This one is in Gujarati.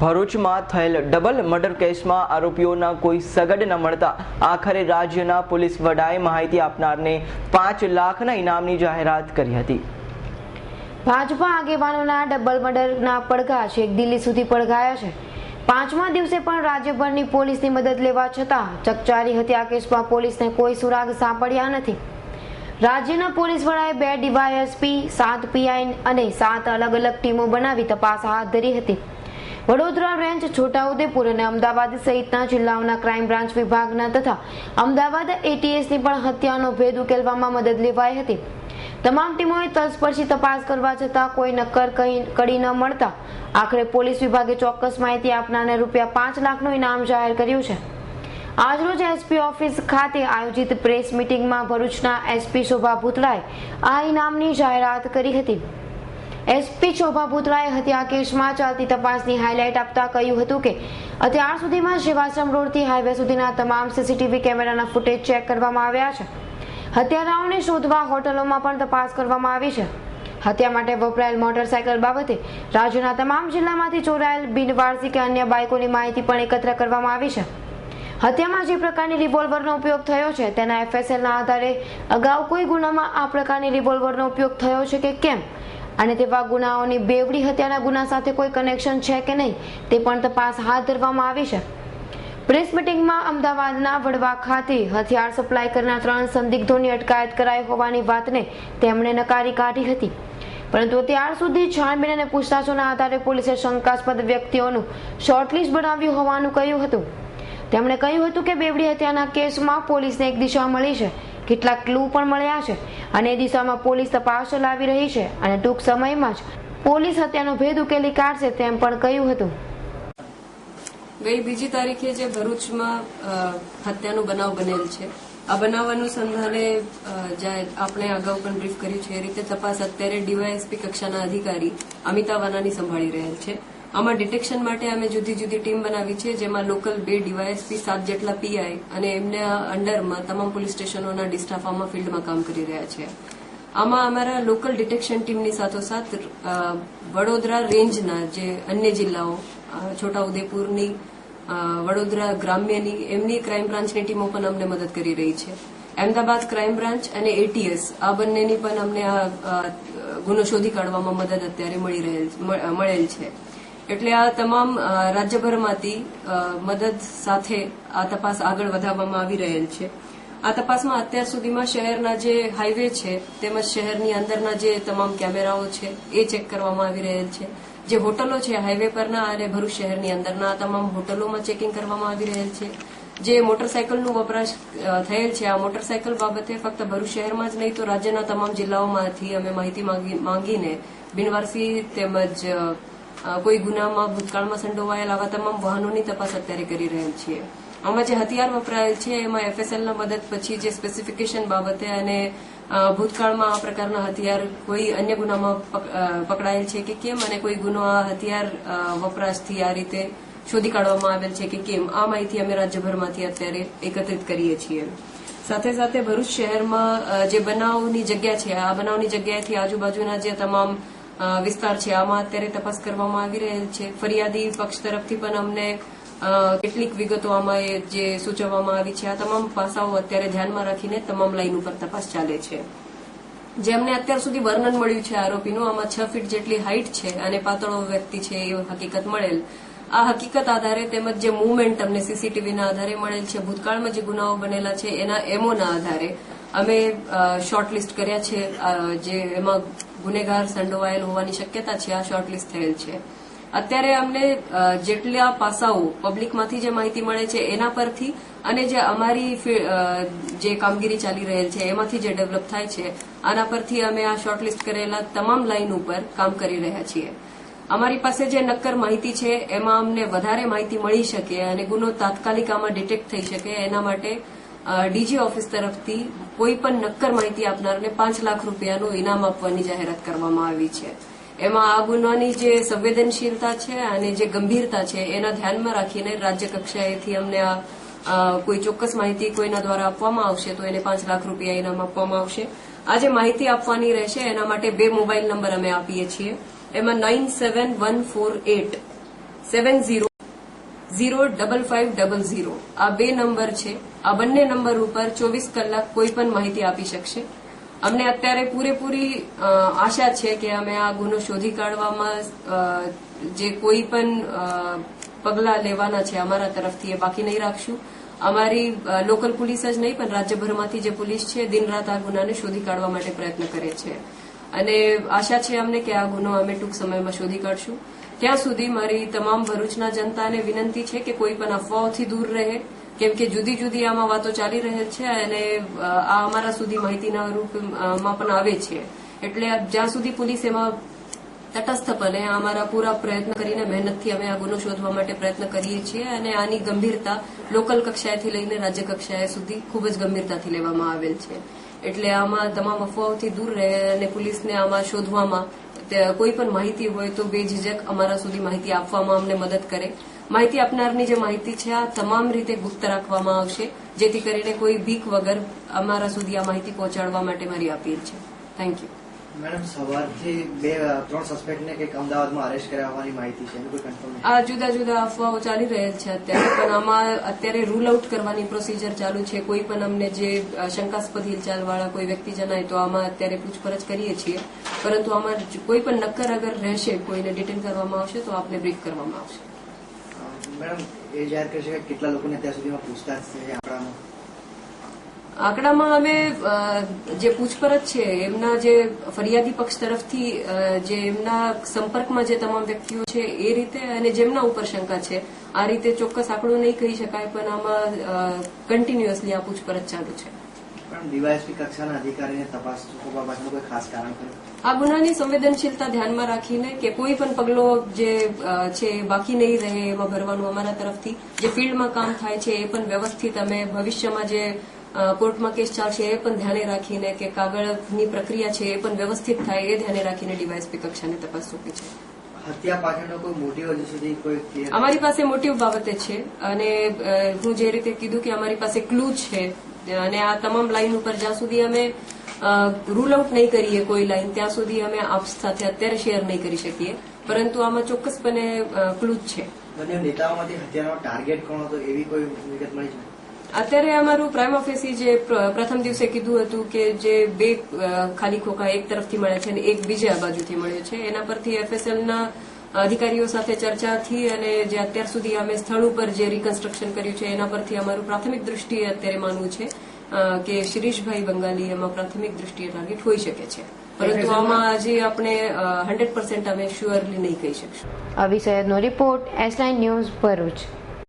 ભરૂચમાં થયેલ ડબલ મર્ડર કેસમાં આરોપીઓના કોઈ સગડ ન મળતા આખરે રાજ્યના પોલીસ વડાએ માહિતી આપનારને 5 લાખના ઇનામની જાહેરાત કરી હતી। ભાજપા આગેવાનોના ડબલ મર્ડરના પડઘા છેક દિલ્હી સુધી પડઘાયા છે। 5મા દિવસે પણ રાજ્યભરની પોલીસની મદદ લેવા છતાં ચકચારી હત્યા કેસમાં પોલીસને કોઈ સુરાગ સાંપડ્યા નથી। રાજ્યના પોલીસ વડાએ 2 ડીવાયએસપી, 7 પીઆઈ અને 7 અલગ અલગ ટીમો બનાવી તપાસ હાથ ધરી હતી। વડોદરા રેન્જ, છોટાઉદેપુર અને અમદાવાદ સહિતના જિલ્લાઓના ક્રાઇમ બ્રાન્ચ વિભાગના તથા અમદાવાદ એટીએસની પણ હત્યાનો ભેદ ઉકેલવામાં મદદ લેવાઈ હતી। તમામ ટીમોએ તલસ્પર્શી તપાસ કરવા છતાં કોઈ નક્કર કડી ન મળતા આખરે પોલીસ વિભાગે ચોક્કસ માહિતી આપનારને ₹5 લાખનું ઇનામ જાહેર કર્યું છે। આજરોજ એસપી ઓફિસ ખાતે આયોજિત પ્રેસ મીટિંગમાં ભરૂચના એસપી શોભા ભૂતળાએ આ ઇનામની જાહેરાત કરી હતી। એસપી શોભા ભૂતળાએ હત્યા કેસમાં ચાલતી તપાસની હાઇલાઇટ આપતા કહ્યું હતું કે અત્યાર સુધીમાં શિવાશ્રમ રોડથી હાઈવે સુધીના તમામ સીસીટીવી કેમેરાના ફૂટેજ ચેક કરવામાં આવ્યા છે। હત્યારાઓને શોધવા હોટલોમાં પણ તપાસ કરવામાં આવી છે। હત્યા માટે વપરાયેલ મોટરસાયકલ બાબતે રાજ્યના તમામ જિલ્લામાંથી ચોરાયેલ બિનવારસી કે અન્ય બાઇકોની માહિતી પણ એકત્ર કરવામાં આવી છે। હત્યામાં જે પ્રકારની રિવોલ્વરનો ઉપયોગ થયો છે તેના FSLના આધારે અગાઉ કોઈ ગુનામાં આ પ્રકારની રિવોલ્વરનો ઉપયોગ થયો છે કે કેમ અને તેવા ગુનાઓની બેવડી હત્યાના ગુના સાથે કોઈ કનેક્શન છે કે નહીં તે પણ તપાસ હાથ ધરવામાં આવી છે। પ્રેસ મિટિંગમાં અમદાવાદના વડવા ખાતે હથિયાર સપ્લાય કરનાર 3 સંદિગ્ધોની અટકાયત કરાઈ હોવાની વાતને તેમણે નકારી કાઢી હતી, પરંતુ અત્યાર સુધી છાનબીન અને પૂછતાછોના આધારે પોલીસે શંકાસ્પદ વ્યક્તિઓનું શોર્ટલિસ્ટ બનાવ્યું હોવાનું કહ્યું હતું। તેમણે કહ્યું હતું કે બેવડી હત્યાના કેસમાં પોલીસને એક દિશા મળી છે, કેટલાક ક્લુ પણ મળ્યા છે અને એ દિશામાં પોલીસ તપાસ ચલાવી રહી છે અને ટૂંક સમયમાં જ પોલીસ હત્યાનો ભેદ ઉકેલી કાઢશે તેમ પણ કહ્યું હતું। ગઈ 2 તારીખે જે ભરૂચમાં હત્યાનો બનાવ બનેલ છે, આ બનાવ અનુસંધાને આપણે અગાઉ પણ બ્રીફ કર્યું છે એ રીતે તપાસ અત્યારે ડીવાયએસપી કક્ષાના અધિકારી અમિતા વાનાની સંભાળી રહેલ છે। આમાં ડિટેક્શન માટે અમે જુદી જુદી ટીમ બનાવી છે, જેમાં લોકલ 2 ડીવાયએસપી, 7 જેટલા પીઆઈ અને એમના અંડરમાં તમામ પોલીસ સ્ટેશનોના ડિસ્ટાફ આમાં ફિલ્ડમાં કામ કરી રહ્યા છે। આમાં અમારા લોકલ ડિટેક્શન ટીમની સાથોસાથ વડોદરા રેન્જના જે અન્ય જિલ્લાઓ, છોટાઉદેપુરની, વડોદરા ગ્રામ્યની, એમની ક્રાઇમ બ્રાન્ચની ટીમો પણ અમને મદદ કરી રહી છે। અમદાવાદ ક્રાઇમ બ્રાન્ચ અને એટીએસ આ બંનેની પણ અમને આ ગુનો શોધી કાઢવામાં મદદ અત્યારે મળેલ છે। એટલે આ તમામ રાજ્યભરમાંથી મદદ સાથે આ તપાસ આગળ વધારવામાં આવી રહેલ છે। આ તપાસમાં અત્યાર સુધીમાં શહેરના જે હાઈવે છે તેમજ શહેરની અંદરના જે તમામ કેમેરાઓ છે એ ચેક કરવામાં આવી રહેલ છે। જે હોટલો છે હાઈવે પરના અને ભરૂચ શહેરની અંદરના તમામ હોટલોમાં ચેકિંગ કરવામાં આવી રહેલ છે। જે મોટરસાયકલનું વપરાશ થયેલ છે, આ મોટરસાયકલ બાબતે ફક્ત ભરૂચ શહેરમાં જ નહીં તો રાજ્યના તમામ જિલ્લાઓમાંથી અમે માહિતી માંગીને બિનવારસી તેમજ કોઈ ગુનામાં ભૂતકાળમાં સંડોવાયેલ આવા તમામ વાહનોની તપાસ અત્યારે કરી રહેલ છીએ। આમાં જે હથિયાર વપરાયેલ છે એમાં FSLના મદદ પછી જે સ્પેસિફિકેશન બાબતે અને ભૂતકાળમાં આ પ્રકારના હથિયાર કોઈ અન્ય ગુનામાં પકડાયેલ છે કે કેમ અને કોઈ ગુનો આ હથિયાર વપરાશથી આ રીતે શોધી કાઢવામાં આવેલ છે કે કેમ, આ માહિતી અમે રાજ્યભરમાંથી અત્યારે એકત્રિત કરીએ છીએ। સાથે સાથે ભરૂચ શહેરમાં જે બનાવની જગ્યા છે, આ બનાવની જગ્યાએથી આજુબાજુના જે તમામ વિસ્તાર છે આમાં અત્યારે તપાસ કરવામાં આવી રહેલ છે। ફરિયાદી પક્ષ તરફથી પણ અમને કેટલીક વિગતો આમાં જે સૂચવવામાં આવી છે, આ તમામ પાસાઓ અત્યારે ધ્યાનમાં રાખીને તમામ લાઈન ઉપર તપાસ ચાલે છે। જે અમને અત્યાર સુધી વર્ણન મળ્યું છે આરોપીનું, આમાં 6 ફીટ જેટલી હાઈટ છે અને પાતળો વ્યક્તિ છે એ હકીકત મળેલ। આ હકીકત આધારે તેમજ જે મુવમેન્ટ અમને સીસીટીવીના આધારે મળેલ છે, ભૂતકાળમાં જે ગુનાઓ બનેલા છે એના એમોના આધારે અમે શોર્ટલિસ્ટ કર્યા છે। જે એમાં ગુનેગાર સંડોવાયેલ હોવાની શક્યતા છે આ શોર્ટલિસ્ટ થયેલ છે। અત્યારે અમને જેટલા પાસાઓ પબ્લિકમાંથી જે માહિતી મળે છે એના પરથી અને જે અમારી જે કામગીરી ચાલી રહેલ છે એમાંથી જે ડેવલપ થાય છે આના પરથી અમે આ શોર્ટલિસ્ટ કરેલા તમામ લાઈન ઉપર કામ કરી રહ્યા છીએ। અમારી પાસે જે નક્કર માહિતી છે એમાં અમને વધારે માહિતી મળી શકે અને ગુનો તાત્કાલિક આમાં ડિટેક્ટ થઈ શકે એના માટે ડીજી ઓફિસ તરફથી કોઈ પણ નક્કર માહિતી આપનારને ₹5 લાખ ઇનામ આપવાની જાહેરાત કરવામાં આવી છે। એમાં આ ગુનાની જે સંવેદનશીલતા છે અને જે ગંભીરતા છે એના ધ્યાનમાં રાખીને રાજ્ય કક્ષાએથી અમને આ કોઈ ચોક્કસ માહિતી કોઈના દ્વારા આપવામાં આવશે તો એને ₹5 લાખ ઇનામ આપવામાં આવશે। આ જે માહિતી આપવાની રહેશે એના માટે 2 મોબાઈલ નંબર અમે આપીએ છીએ। એમાં 97148 70055500 આ 2 નંબર છે. આ બંને નંબર ઉપર 24 કલાક કોઈ પણ માહિતી આપી શકશે. અમને અત્યારે પૂરેપૂરી આશા છે કે અમે આ ગુનો શોધી કાઢવામાં જે કોઈ પણ પગલાં લેવાના છે અમારા તરફથી એ બાકી નહીં રાખશું. અમારી લોકલ પોલીસ જ નહીં પણ રાજ્યભરમાંથી જે પોલીસ છે દિન રાત આ ગુનાને શોધી કાઢવા માટે પ્રયત્ન કરે છે અને આશા છે અમને કે આ ગુનો અમે ટૂંક સમયમાં શોધી કાઢશું. ત્યાં સુધી મારી તમામ ભરૂચના જનતાને વિનંતી છે કે કોઈ પણ અફવાઓથી દૂર રહે, કેમ કે જુદી જુદી આમાં વાતો ચાલી રહેલ છે અને આ અમારા સુધી માહિતીના રૂપમાં પણ આવે છે. એટલે જ્યાં સુધી પોલીસ એમાં તટસ્થપણે અમારા પૂરા પ્રયત્ન કરીને મહેનતથી અમે આ ગુનો શોધવા માટે પ્રયત્ન કરીએ છીએ અને આની ગંભીરતા લોકલ કક્ષાએથી લઈને રાજ્ય કક્ષાએ સુધી ખૂબ જ ગંભીરતાથી લેવામાં આવેલ છે. એટલે આમાં તમામ અફવાઓથી દૂર રહે અને પોલીસને આમાં શોધવામાં કોઈ પણ માહિતી હોય તો બેઝિઝક અમારા સુધી માહિતી આપવામાં અમને મદદ કરે. માહિતી આપનારની જે માહિતી છે આ તમામ રીતે ગુપ્ત રાખવામાં આવશે, જેથી કરીને કોઈ બીક વગર અમારા સુધી આ માહિતી પહોંચાડવા માટે મારી અપીલ છે. Thank you. મેડમ, સવારથી 2-3 સસ્પેક્ટને કંઈક અમદાવાદમાં અરેસ્ટ કર્યા હોવાની માહિતી છે, કોઈ કન્ફર્મ? આ જુદા જુદા અફવાઓ ચાલી રહેલ છે અત્યારે, પણ આમાં અત્યારે રૂલ આઉટ કરવાની પ્રોસિજર ચાલુ છે. કોઈ પણ અમને જે શંકાસ્પદ હિલચાલવાળા કોઈ વ્યક્તિ જણાય તો આમાં અત્યારે પૂછપરછ કરીએ છીએ, પરંતુ આમાં કોઈ પણ નક્કર અગર રહેશે, કોઈને ડિટેન કરવામાં આવશે તો આપને બ્રીફ કરવામાં આવશે. મેડમ, એ જાહેર કરશે કે કેટલા લોકોને ત્યાં સુધીમાં પૂછતાછ છે આંકડામાં? આંકડામાં અમે જે પૂછપરછ છે એમના જે ફરિયાદી પક્ષ તરફથી જે એમના સંપર્કમાં જે તમામ વ્યક્તિઓ છે એ રીતે અને જેમના ઉપર શંકા છે આ રીતે ચોક્કસ આંકડો નહીં કહી શકાય, પણ આમાં કન્ટિન્યુઅસલી આ પૂછપરછ ચાલુ છે. પણ ડીવાયએસપી કક્ષાના અધિકારીને તપાસ સોંપવા પાછળનું કોઈ ખાસ કારણ ખરું? આ ગુનાની સંવેદનશીલતા ધ્યાનમાં રાખીને કે કોઈ પણ પગલો જે છે બાકી નહીં રહે એમાં ભરવાનું અમારા તરફથી જે ફિલ્ડમાં કામ થાય છે એ પણ વ્યવસ્થિત અમે ભવિષ્યમાં જે કોર્ટમાં કેસ ચાલશે એ પણ ધ્યાને રાખીને કે કાગળની પ્રક્રિયા છે એ પણ વ્યવસ્થિત થાય એ ધ્યાને રાખીને ડીવાયએસપી કક્ષાને તપાસ સોંપી છે. હત્યા પાછળનો કોઈ મોટિવ હજુ સુધી કોઈ? અમારી પાસે મોટિવ બાબતે છે અને હું જે રીતે કીધું કે અમારી પાસે ક્લુ છે અને આ તમામ લાઈન ઉપર જ્યાં સુધી અમે રૂલ આઉટ નહીં કરીએ કોઈ લાઈન ત્યાં સુધી અમે આપ સાથે અત્યારે શેર નહીં કરી શકીએ, પરંતુ આમાં ચોક્કસપણે ક્લુ જ છે. બંને નેતાઓમાંથી હત્યાનો ટાર્ગેટ કોણ હતો એવી કોઈ વિગત મળી છે? અત્યારે અમારું પ્રાઇમ ઓફિસી જે પ્રથમ દિવસે કીધું હતું કે જે 2 ખાલી ખોખા એક તરફથી મળે છે અને એક બીજા બાજુથી મળ્યો છે, એના પરથી એફએસએલના અધિકારીઓ સાથે ચર્ચાથી અને જે અત્યાર સુધી અમે સ્થળ ઉપર જે રિકન્સ્ટ્રક્શન કર્યું છે એના પરથી અમારું પ્રાથમિક દૃષ્ટિએ અત્યારે માનવું છે કે શિરીષભાઈ બંગાલી એમાં પ્રાથમિક દૃષ્ટિએ ટાર્ગેટ હોઈ શકે છે, પરંતુ આમાં હજી આપણે 100% અમે શ્યોરલી નહીં કહી શકશું. અવી સૈયદનો રિપોર્ટ, S9 ન્યૂઝ, ભરૂચ.